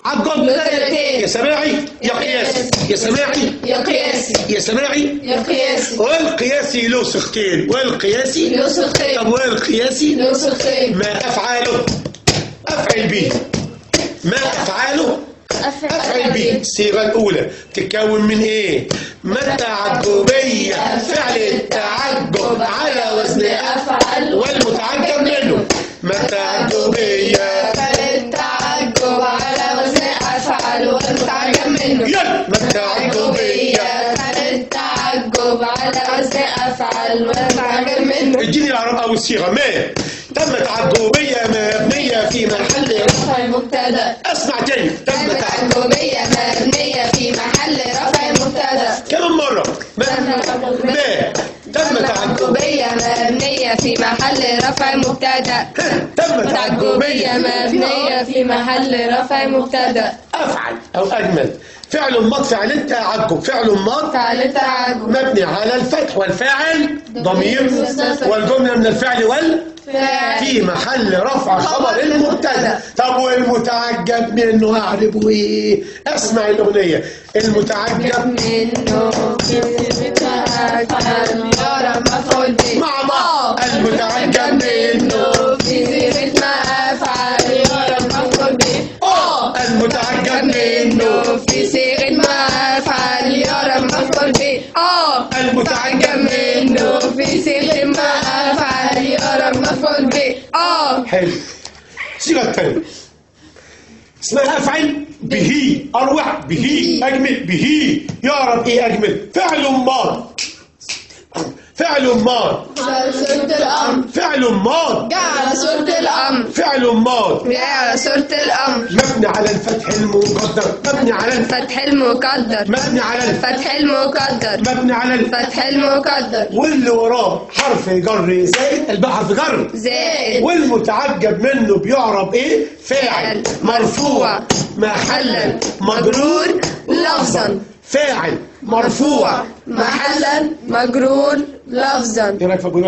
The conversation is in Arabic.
عالجد له يا سماعي يا قياسي، يا سماعي يا قياسي، يا سماعي يا قياسي. والقياسي له صيغتين، والقياسي له صيغتين. طب والقياسي له صيغتين. ما أفعاله أفعل به، ما أفعاله أفعل به. الصيغة الأولى تتكون من إيه؟ ما التعجبية فعل التعجب على وزن أفعل والمتعجب منه. ما التعجبية فعل التعجب على وزن أفعل والمتعجب منه. يلا ما التعجبية فعل التعجب على وزن أفعل والمتعجب منه. اديني الإعراب أو الصيغة. ما تم تعجبية مبنية في محل رفع مبتدأ. اسمع تاني. تم تعجبية مبنية في محل رفع مبتدأ. كمان مرة. ما تم تعجبية مبنية في محل رفع مبتدأ. تم تعجبية مبنية في محل رفع مبتدأ. أفعل أو أجمل. فعل ماض فعل التعجب، فعل ماض فعل التعجب مبني على الفتح والفاعل ضمير والجملة من الفعل في محل رفع خبر المبتدا. طب والمتعجب منه أعربه إيه؟ اسمع الأغنية. المتعجب منه يعرب مفعول به مع بعض. المتعجب منه في صيغة ما أفعل يعرب مفعول به. المتعجب منه في صيغة ما أفعل يعرب مفعول به. المتعجب منه في صيغة ما أفعل يعرب مفعول به. حلو. الصيغة الثانية اسمها أفعل به، أروع به، أجمل به. يعرب إيه أجمل؟ فعل ماض. فعل ماض على صورة الأمر. فعل ماض جاء على صورة الأمر. فعل ماض جاء على صورة الأمر. مبني على الفتح المقدر، مبني على الفتح المقدر. مبني على الفتح المقدر. مبني على الفتح المقدر. واللي وراه حرف جر زائد، الباء حرف جر زائد. والمتعجب منه بيعرب ايه؟ فاعل مرفوع محلا مجرور لفظا. فاعل مرفوع محلا مجرور لفظا. ايه رايك في ابو